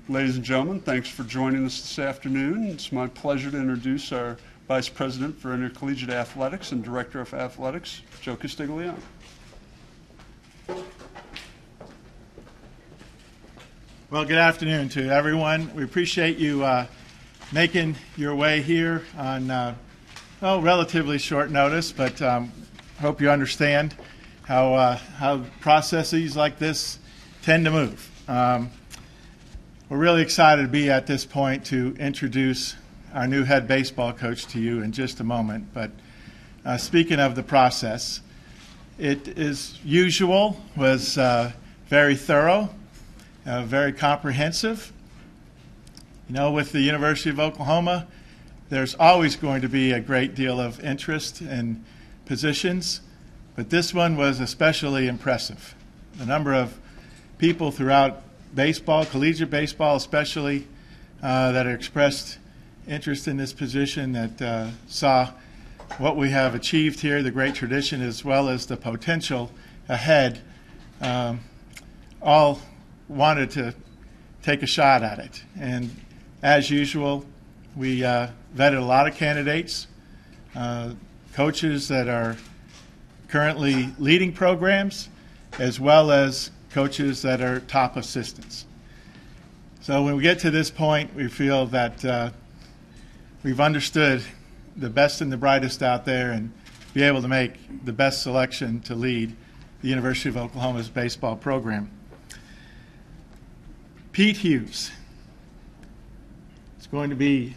Ladies and gentlemen, thanks for joining us this afternoon. It's my pleasure to introduce our Vice President for Intercollegiate Athletics and Director of Athletics, Joe Castiglione. Well, good afternoon to everyone. We appreciate you making your way here on relatively short notice, but hope you understand how processes like this tend to move. We're really excited to be at this point to introduce our new head baseball coach to you in just a moment. But speaking of the process, it as usual was very thorough, very comprehensive. You know, with the University of Oklahoma, there's always going to be a great deal of interest in positions, but this one was especially impressive. The number of people throughout baseball, collegiate baseball especially, that expressed interest in this position, that saw what we have achieved here, the great tradition, as well as the potential ahead, all wanted to take a shot at it. And as usual, we vetted a lot of candidates, coaches that are currently leading programs, as well as coaches that are top assistants. So when we get to this point, we feel that we've understood the best and the brightest out there and be able to make the best selection to lead the University of Oklahoma's baseball program. Pete Hughes is going to be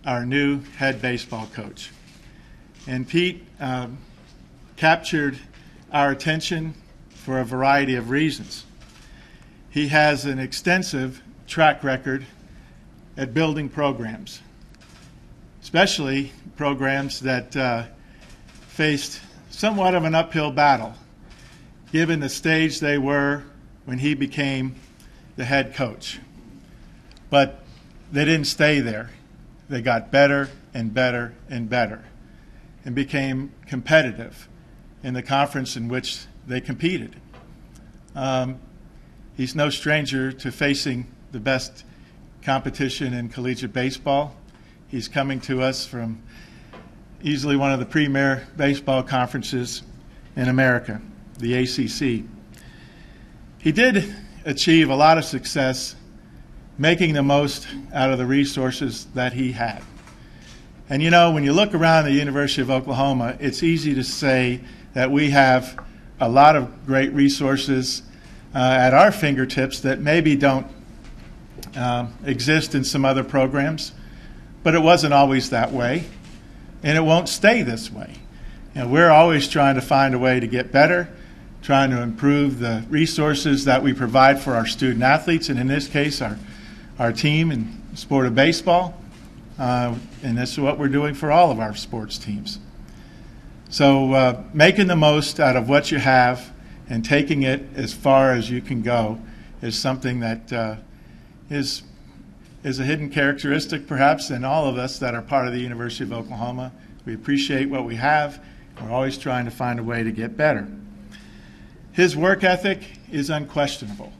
our new head baseball coach. And Pete captured our attention for a variety of reasons. He has an extensive track record at building programs, especially programs that faced somewhat of an uphill battle, given the stage they were when he became the head coach. But they didn't stay there. They got better and better and better and became competitive in the conference in which they competed. He's no stranger to facing the best competition in collegiate baseball. He's coming to us from easily one of the premier baseball conferences in America, the ACC. He did achieve a lot of success making the most out of the resources that he had. And you know, when you look around the University of Oklahoma, it's easy to say that we have a lot of great resources at our fingertips that maybe don't exist in some other programs, but it wasn't always that way, and it won't stay this way. You know, we're always trying to find a way to get better, trying to improve the resources that we provide for our student athletes, and in this case, our team in the sport of baseball, and this is what we're doing for all of our sports teams. So making the most out of what you have and taking it as far as you can go is something that is a hidden characteristic perhaps in all of us that are part of the University of Oklahoma. We appreciate what we have. We're always trying to find a way to get better. His work ethic is unquestionable.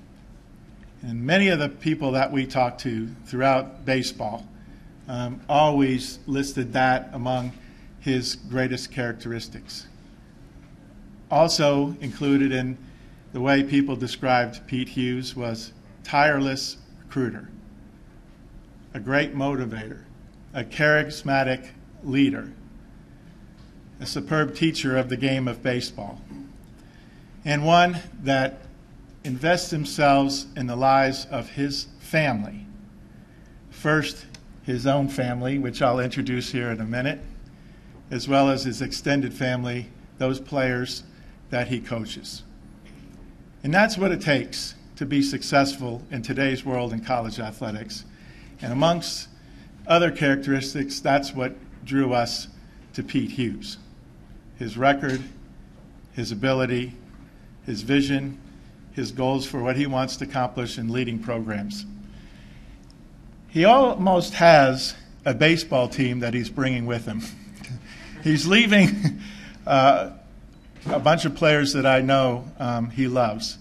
And many of the people that we talk to throughout baseball always listed that among his greatest characteristics. Also included in the way people described Pete Hughes was tireless recruiter, a great motivator, a charismatic leader, a superb teacher of the game of baseball, and one that invests themselves in the lives of his family. First, his own family, which I'll introduce here in a minute, as well as his extended family, those players that he coaches. And that's what it takes to be successful in today's world in college athletics. And amongst other characteristics, that's what drew us to Pete Hughes. His record, his ability, his vision, his goals for what he wants to accomplish in leading programs. He almost has a baseball team that he's bringing with him. He's leaving a bunch of players that I know he loves,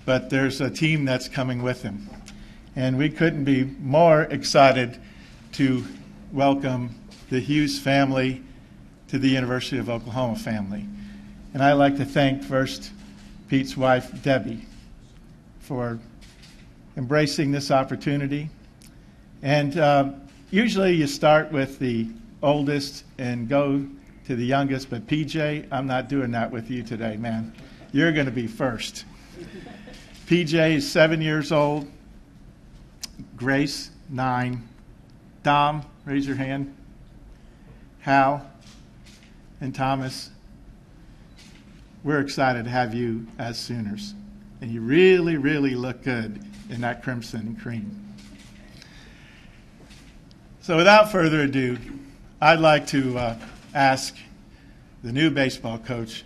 but there's a team that's coming with him. And we couldn't be more excited to welcome the Hughes family to the University of Oklahoma family. And I'd like to thank first Pete's wife, Debbie, for embracing this opportunity. And usually you start with the oldest and go to the youngest, but PJ, I'm not doing that with you today, man. You're going to be first. PJ is 7 years old. Grace, 9. Dom, raise your hand. Hal and Thomas, we're excited to have you as Sooners. And you really, really look good in that crimson and cream. So without further ado, I'd like to ask the new baseball coach,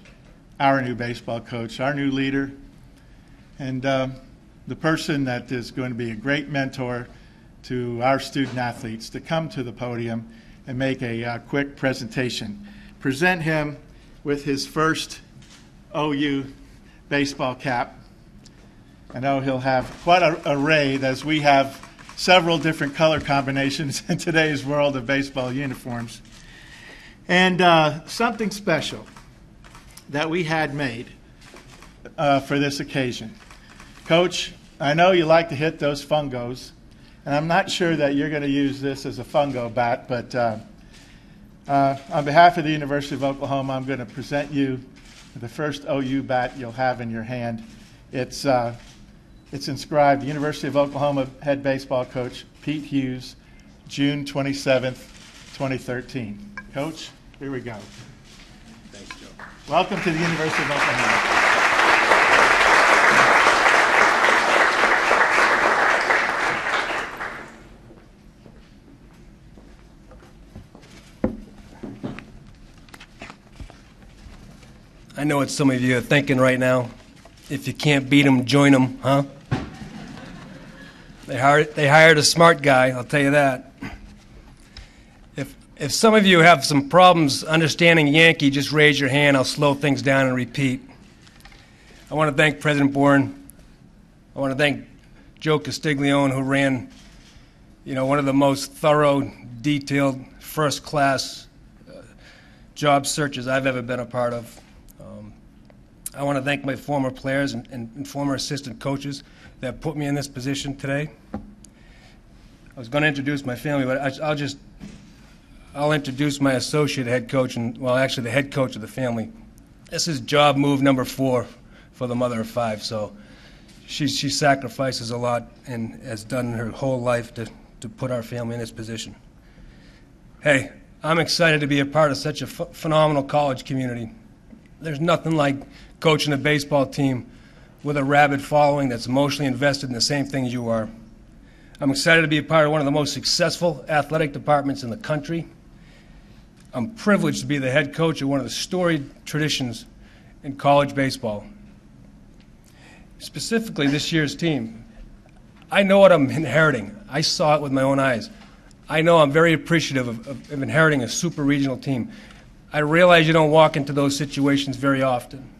our new baseball coach, our new leader, and the person that is going to be a great mentor to our student athletes to come to the podium and make a quick presentation. Present him with his first OU baseball cap. I know he'll have quite an array, as we have several different color combinations in today's world of baseball uniforms. And something special that we had made for this occasion. Coach, I know you like to hit those fungos, and I'm not sure that you're going to use this as a fungo bat, but on behalf of the University of Oklahoma, I'm going to present you the first OU bat you'll have in your hand. It's inscribed University of Oklahoma head baseball coach Pete Hughes, June 27th, 2013. Coach, here we go. Thanks, Joe. Welcome to the University of Oklahoma. I know what some of you are thinking right now. If you can't beat them, join them, huh? They hired a smart guy, I'll tell you that. If some of you have some problems understanding Yankee, just raise your hand. I'll slow things down and repeat. I want to thank President Bourne. I want to thank Joe Castiglione, who ran, one of the most thorough, detailed, first-class job searches I've ever been a part of. I want to thank my former players and former assistant coaches that put me in this position today. I was going to introduce my family, but I'll introduce my associate head coach, actually the head coach of the family. This is job move number 4 for the mother of 5, so she sacrifices a lot and has done her whole life to put our family in this position. Hey, I'm excited to be a part of such a phenomenal college community. There's nothing like coaching a baseball team with a rabid following that's emotionally invested in the same thing you are. I'm excited to be a part of one of the most successful athletic departments in the country. I'm privileged to be the head coach of one of the storied traditions in college baseball. Specifically, this year's team. I know what I'm inheriting. I saw it with my own eyes. I know I'm very appreciative of inheriting a super regional team. I realize you don't walk into those situations very often.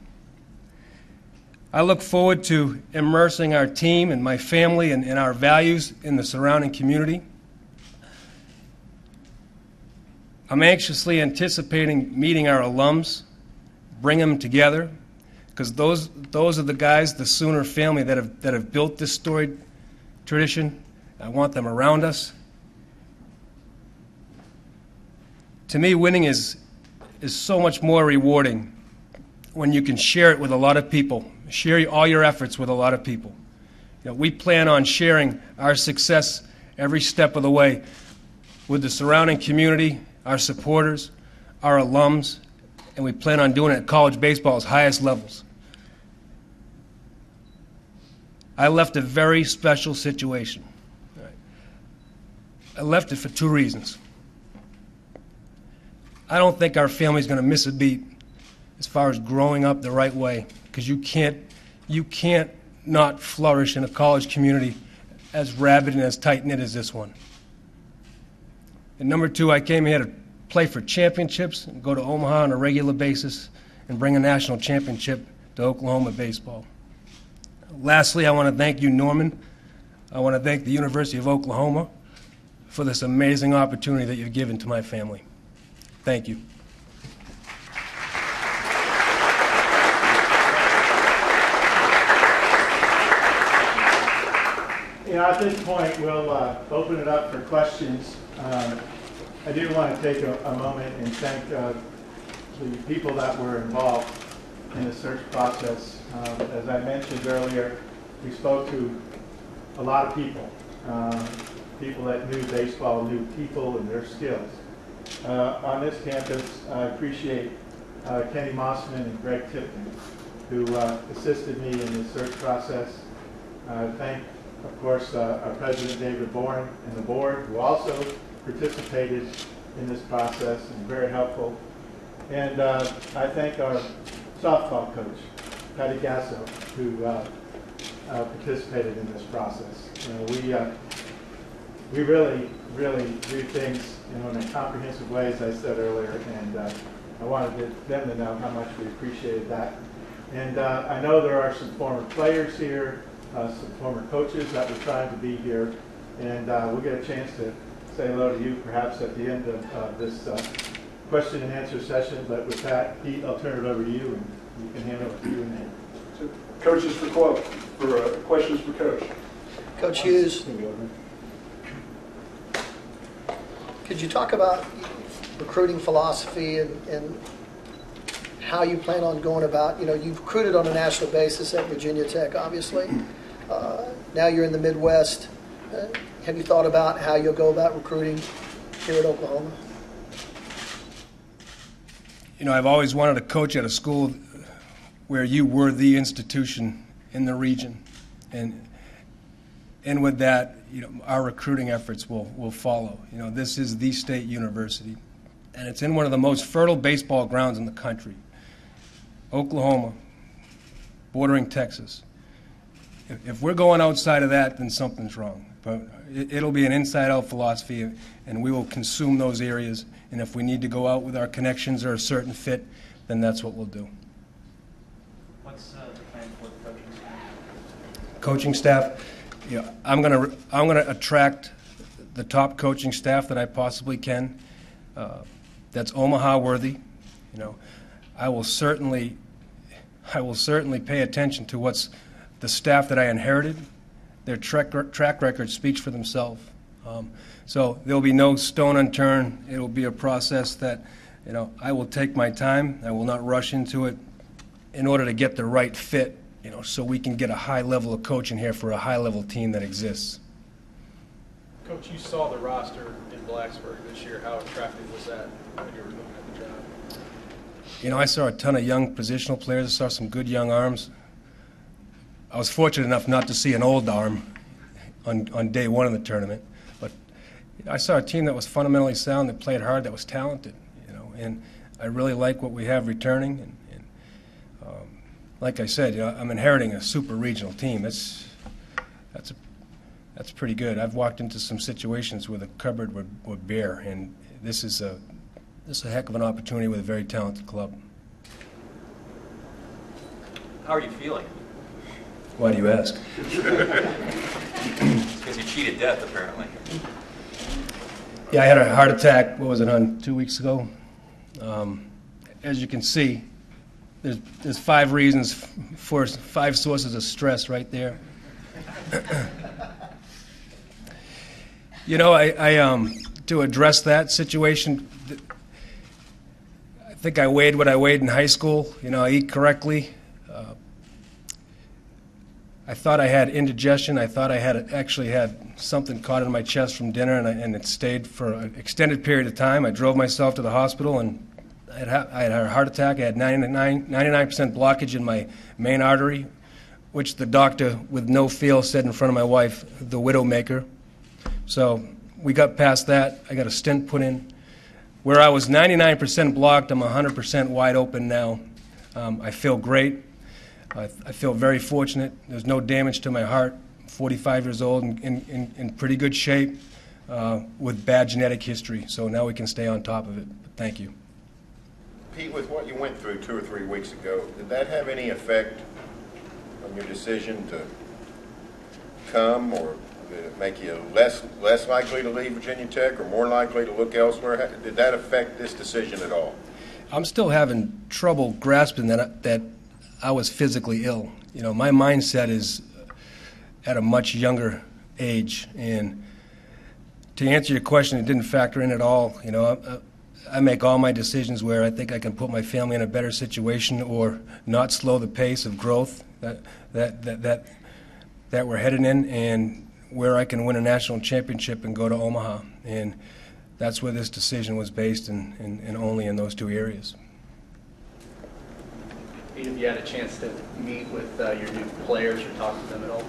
I look forward to immersing our team and my family and our values in the surrounding community. I'm anxiously anticipating meeting our alums, bring them together, because those are the guys, the Sooner family, that have built this storied tradition. I want them around us. To me, winning is so much more rewarding when you can share it with a lot of people, share all your efforts with a lot of people. We plan on sharing our success every step of the way with the surrounding community, our supporters, our alums, and we plan on doing it at college baseball's highest levels. I left a very special situation. I left it for 2 reasons. I don't think our family's going to miss a beat as far as growing up the right way, because you can't not flourish in a college community as rabid and as tight-knit as this one. And number 2, I came here to play for championships and go to Omaha on a regular basis and bring a national championship to Oklahoma baseball. Lastly, I want to thank you, Norman. I want to thank the University of Oklahoma for this amazing opportunity that you've given to my family. Thank you. At this point, we'll open it up for questions. I do want to take a moment and thank the people that were involved in the search process. As I mentioned earlier, we spoke to a lot of people, people that knew baseball, knew people and their skills. On this campus, I appreciate Kenny Mossman and Greg Tipton, who assisted me in the search process. Thank, of course, our President David Bourne and the board, who also participated in this process and very helpful. And I thank our softball coach, Patty Gasso, who participated in this process. We really do things in a comprehensive way, as I said earlier, and I wanted them to know how much we appreciated that. And I know there are some former players here, some former coaches that were trying to be here, and we'll get a chance to say hello to you perhaps at the end of this question and answer session. But with that, Pete, I'll turn it over to you, and you can handle it Q&A. So, coaches for questions for Coach. Coach Hughes, could you talk about recruiting philosophy and how you plan on going about, you've recruited on a national basis at Virginia Tech, obviously. Now you're in the Midwest. Have you thought about how you'll go about recruiting here at Oklahoma? I've always wanted to coach at a school where you were the institution in the region. And with that, our recruiting efforts will follow. This is the state university, and it's in one of the most fertile baseball grounds in the country. Oklahoma, bordering Texas. If we're going outside of that, then something's wrong. But it'll be an inside-out philosophy, and we will consume those areas. And if we need to go out with our connections or a certain fit, then that's what we'll do. What's the plan for the coaching staff? Coaching staff, I'm gonna attract the top coaching staff that I possibly can. That's Omaha worthy. I will certainly pay attention to what's the staff that I inherited. Their track record speaks for themselves. So there'll be no stone unturned. It'll be a process that, I will take my time. I will not rush into it in order to get the right fit, so we can get a high level of coaching here for a high level team that exists. Coach, you saw the roster in Blacksburg this year. How attractive was that when you were looking at the job? I saw a ton of young positional players. I saw some good young arms. I was fortunate enough not to see an old arm on day one of the tournament, but I saw a team that was fundamentally sound, that played hard, that was talented, and I really like what we have returning. And like I said, I'm inheriting a super regional team. That's pretty good. I've walked into some situations where the cupboard would bare, and this is a heck of an opportunity with a very talented club. How are you feeling? Why do you ask? Because you cheated death, apparently. Yeah, I had a heart attack, 2 weeks ago? As you can see, there's 5 reasons for 5 sources of stress right there. To address that situation, I think I weighed what I weighed in high school. I eat correctly. I thought I had indigestion. I thought I actually had something caught in my chest from dinner, and it stayed for an extended period of time. I drove myself to the hospital, and I had a heart attack. I had 99% blockage in my main artery, which the doctor, with no feel, said in front of my wife, the widowmaker. So we got past that. I got a stent put in. Where I was 99% blocked, I'm 100% wide open now. I feel great. I feel very fortunate. There's no damage to my heart. I'm 45 years old and in pretty good shape with bad genetic history. So now we can stay on top of it. But thank you. Pete, with what you went through 2 or 3 weeks ago, did that have any effect on your decision to come or Did it make you less likely to leave Virginia Tech or more likely to look elsewhere? Did that affect this decision at all? I'm still having trouble grasping that I was physically ill. You know, my mindset is at a much younger age, and to answer your question, it didn't factor in at all. You know, I make all my decisions where I think I can put my family in a better situation or not slow the pace of growth that we're headed in, and where I can win a national championship and go to Omaha. And that's where this decision was based, and only in those two areas. Pete, have you had a chance to meet with your new players or talk to them at all?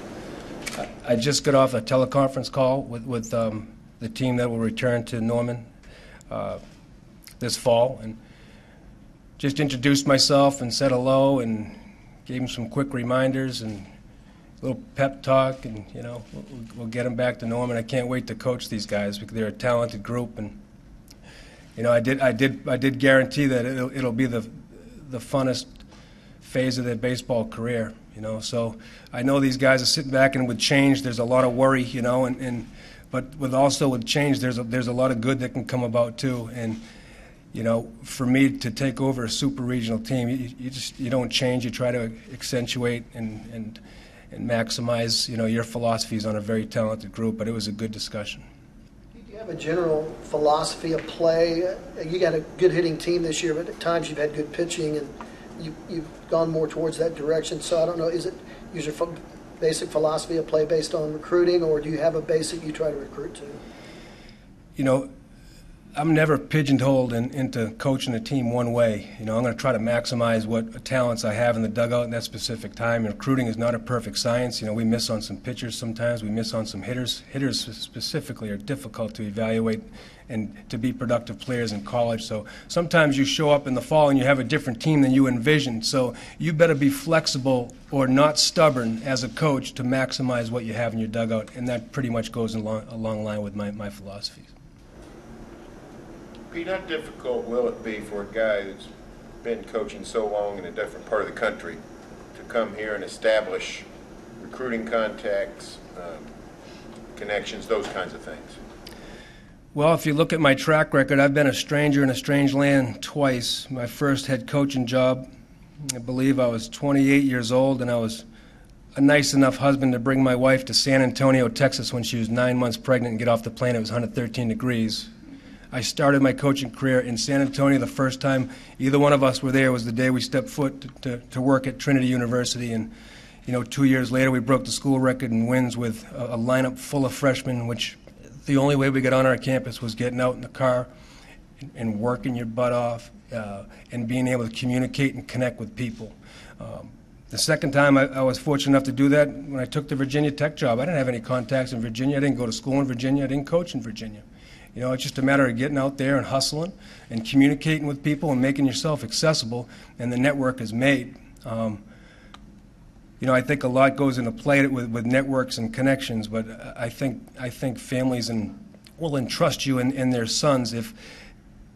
I just got off a teleconference call with the team that will return to Norman this fall, and just introduced myself and said hello and gave them some quick reminders and a little pep talk, and you know, we'll get them back to Norman. I can't wait to coach these guys because they're a talented group, and you know, I did guarantee that it'll be the funnest phase of their baseball career. You know, so I know these guys are sitting back, and with change, there's a lot of worry. You know, but with change, there's a lot of good that can come about too. And you know, for me to take over a super regional team, you don't change. You try to accentuate and maximize, you know, your philosophies on a very talented group. But it was a good discussion. Do you have a general philosophy of play? You got a good hitting team this year, but at times you've had good pitching, and you've gone more towards that direction. So I don't know, is it your basic philosophy of play based on recruiting, or do you have a basic you try to recruit to? You know, I'm never pigeonholed into coaching a team one way. You know, I'm going to try to maximize what talents I have in the dugout in that specific time. And recruiting is not a perfect science. You know, we miss on some pitchers sometimes. We miss on some hitters. Hitters specifically are difficult to evaluate and to be productive players in college. So sometimes you show up in the fall and you have a different team than you envisioned. So you better be flexible or not stubborn as a coach to maximize what you have in your dugout. And that pretty much goes along the line with my philosophies. Pete, how difficult will it be for a guy who's been coaching so long in a different part of the country to come here and establish recruiting contacts, connections, those kinds of things? Well, if you look at my track record, I've been a stranger in a strange land twice. My first head coaching job, I believe I was 28 years old, and I was a nice enough husband to bring my wife to San Antonio, Texas when she was 9 months pregnant and get off the plane. It was 113 degrees. I started my coaching career in San Antonio. The first time either one of us were there was the day we stepped foot to work at Trinity University. And, you know, 2 years later, we broke the school record in wins with a lineup full of freshmen, which the only way we got on our campus was getting out in the car and working your butt off and being able to communicate and connect with people. The second time I was fortunate enough to do that when I took the Virginia Tech job. I didn't have any contacts in Virginia. I didn't go to school in Virginia. I didn't coach in Virginia. You know, it's just a matter of getting out there and hustling and communicating with people and making yourself accessible, and the network is made. You know, I think a lot goes into play with networks and connections, but I think families will entrust you in their sons if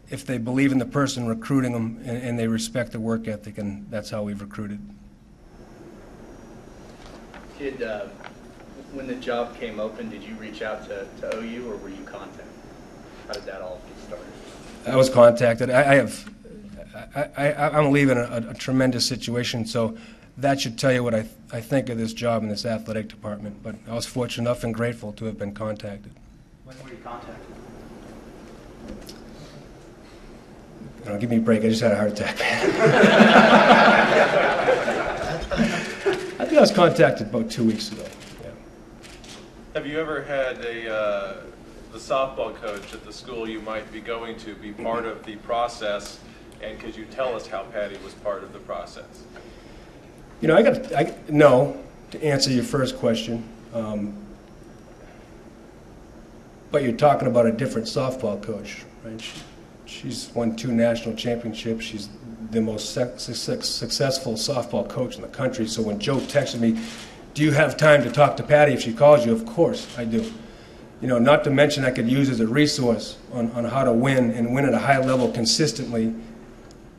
they believe in the person recruiting them and they respect the work ethic, and that's how we've recruited. When the job came open, did you reach out to OU, or were you contacted? How did that all get started? I was contacted. I'm leaving a tremendous situation, so that should tell you what I think of this job in this athletic department. But I was fortunate enough and grateful to have been contacted. When were you contacted? Give me a break. I just had a heart attack. I think I was contacted about 2 weeks ago. Yeah. Have you ever had the softball coach at the school you might be going to be part of the process, and could you tell us how Patty was part of the process? You know, no, to answer your first question, but you're talking about a different softball coach, right? She's won 2 national championships. She's the most successful softball coach in the country. So when Joe texted me, do you have time to talk to Patty if she calls you? Of course I do. You know, not to mention I could use as a resource on how to win and win at a high level consistently,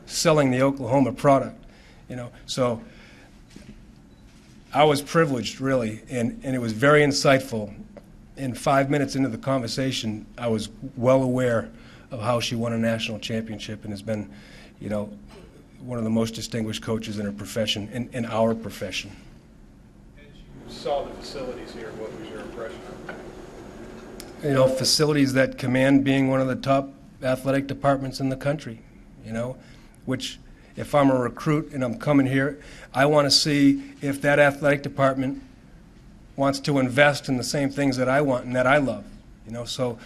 selling the Oklahoma product. You know, so I was privileged, really, and it was very insightful in 5 minutes into the conversation, I was well aware of how she won a national championship and has been, you know, one of the most distinguished coaches in her profession, in our profession. As you saw the facilities here, what was your impression of them? You know, facilities that command being one of the top athletic departments in the country, you know, which if I'm a recruit and I'm coming here, I want to see if that athletic department wants to invest in the same things that I want and that I love, you know. So,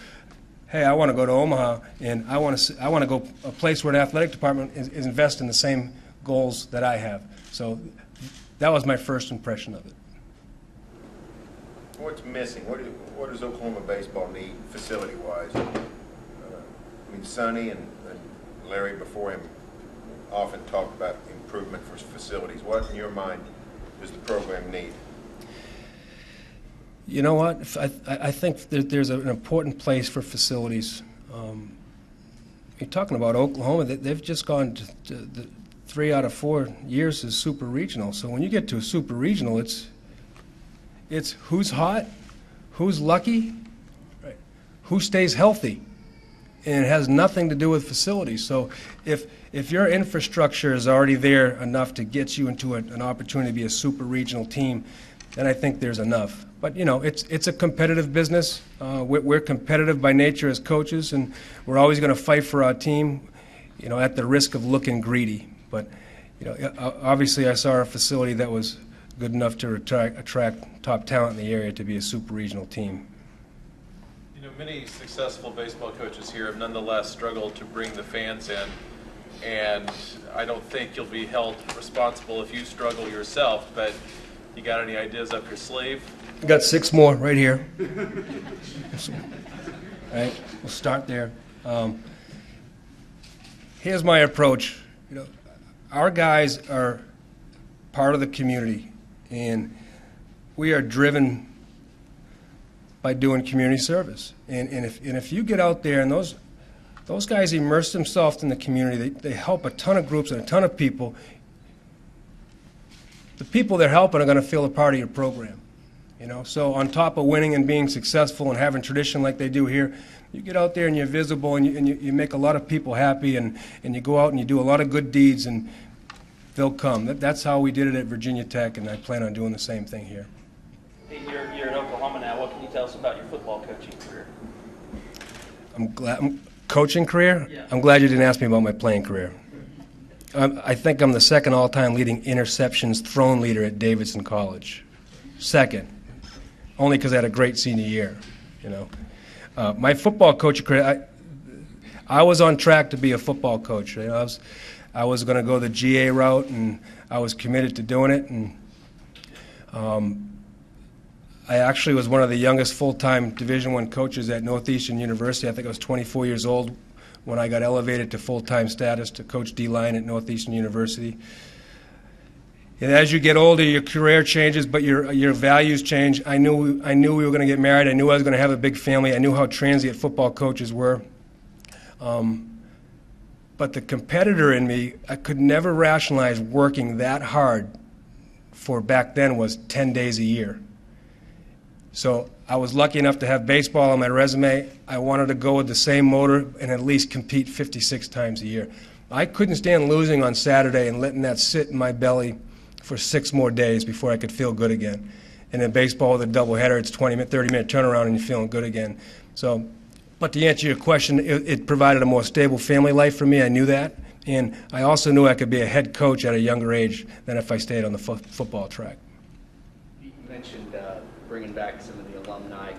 hey, I want to go to Omaha, and I want to go a place where an athletic department is invest in the same goals that I have. So that was my first impression of it. What's missing? What does Oklahoma baseball need facility-wise? I mean, Sonny and Larry before him often talked about improvement for facilities. What, in your mind, does the program need? You know what? I think that there's an important place for facilities. You're talking about Oklahoma. They've just gone to the 3 out of 4 years as super regional. So when you get to a super regional, it's who's hot, who's lucky, right, who stays healthy, and it has nothing to do with facilities. So if your infrastructure is already there enough to get you into an opportunity to be a super regional team, then I think there's enough. But, you know, it's a competitive business. We're competitive by nature as coaches, and we're always going to fight for our team, you know, at the risk of looking greedy. But, you know, obviously I saw a facility that was good enough to attract top talent in the area to be a super regional team. You know, many successful baseball coaches here have nonetheless struggled to bring the fans in, and I don't think you'll be held responsible if you struggle yourself, but you got any ideas up your sleeve? I got 6 more right here. Right, we'll start there. Here's my approach. You know, our guys are part of the community, and we are driven by doing community service. And if you get out there and those guys immerse themselves in the community, they help a ton of groups and a ton of people. The people they're helping are going to feel a part of your program. You know, so on top of winning and being successful and having tradition like they do here, you get out there and you're visible and you make a lot of people happy, and you go out and you do a lot of good deeds, and they'll come. That's how we did it at Virginia Tech, and I plan on doing the same thing here. Pete, you're in Oklahoma now. What can you tell us about your football coaching career? Coaching career? Yeah. I'm glad you didn't ask me about my playing career. I think I'm the second all-time leading interceptions thrown leader at Davidson College. Second. Only because I had a great senior year, you know. My football coaching career, I was on track to be a football coach. You know, I was going to go the GA route, and I was committed to doing it. And I actually was one of the youngest full-time Division I coaches at Northeastern University. I think I was 24 years old when I got elevated to full-time status to coach D-line at Northeastern University. And as you get older, your career changes, but your values change. I knew we were going to get married. I knew I was going to have a big family. I knew how transient football coaches were. But the competitor in me, I could never rationalize working that hard for back then was 10 days a year. So I was lucky enough to have baseball on my resume. I wanted to go with the same motor and at least compete 56 times a year. I couldn't stand losing on Saturday and letting that sit in my belly for 6 more days before I could feel good again. And in baseball with a doubleheader, it's 30-minute turnaround and you're feeling good again. So, but to answer your question, it provided a more stable family life for me. I knew that. And I also knew I could be a head coach at a younger age than if I stayed on the football track. You mentioned bringing back some of the alumni,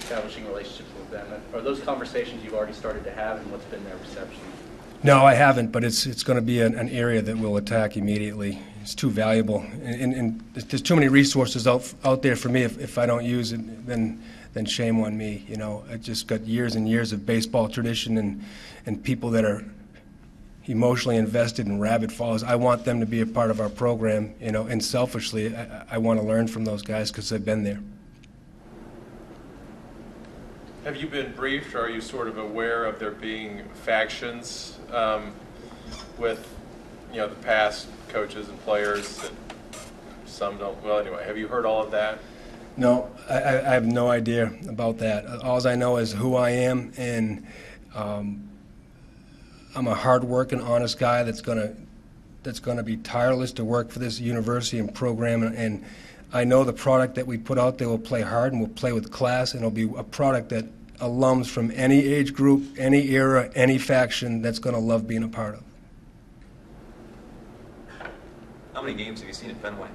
establishing relationships with them. Are those conversations you've already started to have, and what's been their reception? No, I haven't, but it's going to be an area that we'll attack immediately. It's too valuable, and there's too many resources out there for me. If I don't use it, then shame on me. You know, I just got years and years of baseball tradition and people that are emotionally invested in rabid followers. I want them to be a part of our program, you know, and selfishly, I want to learn from those guys because I've been there. Have you been briefed, or are you sort of aware of there being factions with, you know, the past coaches and players that some don't? Well, anyway, have you heard all of that? No, I have no idea about that. All I know is who I am, and I'm a hard-working, honest guy that's gonna be tireless to work for this university and program, and I know the product that we put out there will play hard and will play with class, and it'll be a product that alums from any age group, any era, any faction that's going to love being a part of. How many games have you seen at Fenway?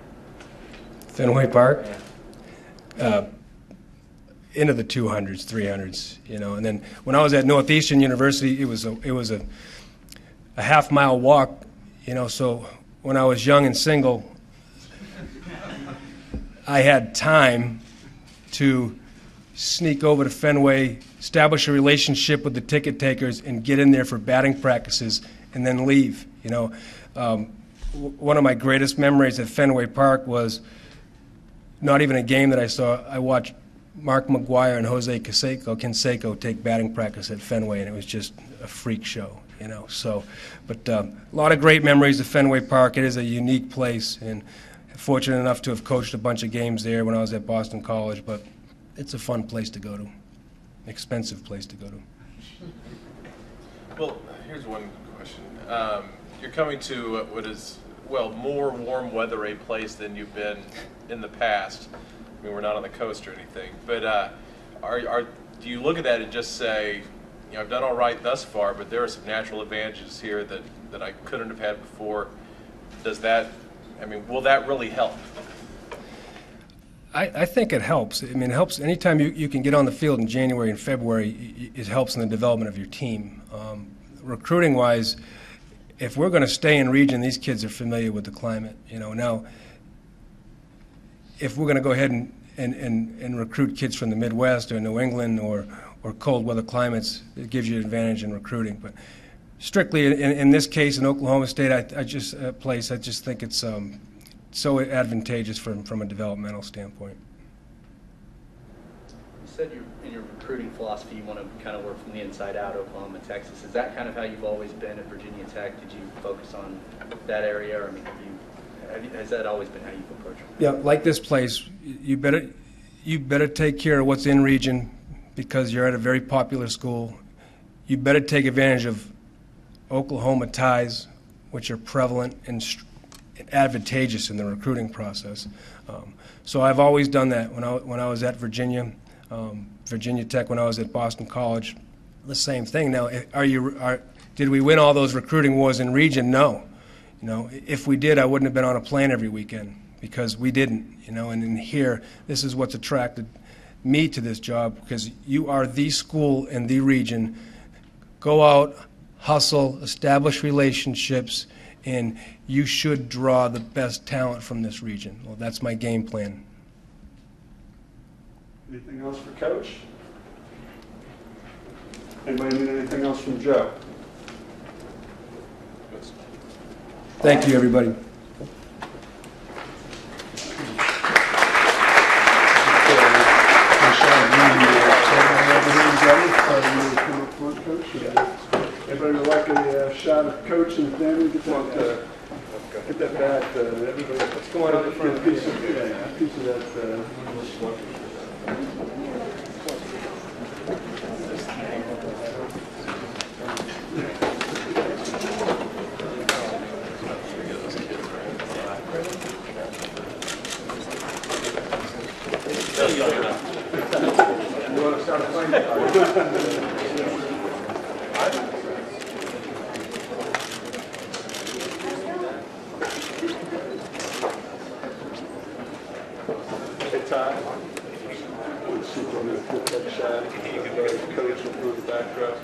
Fenway Park? Into the 200s, 300s, you know. And then when I was at Northeastern University, it was a half-mile walk, you know. So when I was young and single, I had time to sneak over to Fenway, establish a relationship with the ticket takers, and get in there for batting practices, and then leave. You know, one of my greatest memories at Fenway Park was not even a game that I saw. I watched Mark McGuire and Jose Canseco take batting practice at Fenway, and it was just a freak show. You know, so, but a lot of great memories of Fenway Park. It is a unique place, and fortunate enough to have coached a bunch of games there when I was at Boston College, but it's a fun place to go to, expensive place to go to. Well, here's one question. You're coming to what is, well, more warm weather a place than you've been in the past. I mean, we're not on the coast or anything, but do you look at that and just say, you know, I've done all right thus far, but there are some natural advantages here that I couldn't have had before? Does that, I mean, will that really help? I think it helps. I mean, it helps anytime you can get on the field in January and February. It helps in the development of your team. Recruiting-wise, if we're going to stay in region, these kids are familiar with the climate. You know, now if we're going to go ahead and recruit kids from the Midwest or New England or cold weather climates, it gives you an advantage in recruiting. But strictly in this case, in Oklahoma State, I just think it's so advantageous from a developmental standpoint. You said in your recruiting philosophy you want to kind of work from the inside out, Oklahoma, Texas. Is that kind of how you've always been at Virginia Tech? Did you focus on that area, or I mean, has that always been how you've approached it? Yeah, like this place, you better take care of what's in region because you're at a very popular school. You better take advantage of Oklahoma ties, which are prevalent and advantageous in the recruiting process. So I've always done that. When I was at Virginia Tech, when I was at Boston College, the same thing. Now, did we win all those recruiting wars in region? No. You know, if we did, I wouldn't have been on a plane every weekend because we didn't. You know, and in here, this is what's attracted me to this job because you are the school in the region. Go out, hustle, establish relationships, and you should draw the best talent from this region. Well, that's my game plan. Anything else for Coach? Anybody need anything else from Joe? Thank you, everybody. Everybody would like a shot of Coach and the family. Get that back. Everybody, let's go on to the front. Piece of that. You want to start playing? Let's see if I'm going to put that shot. Coach will move the backdrop.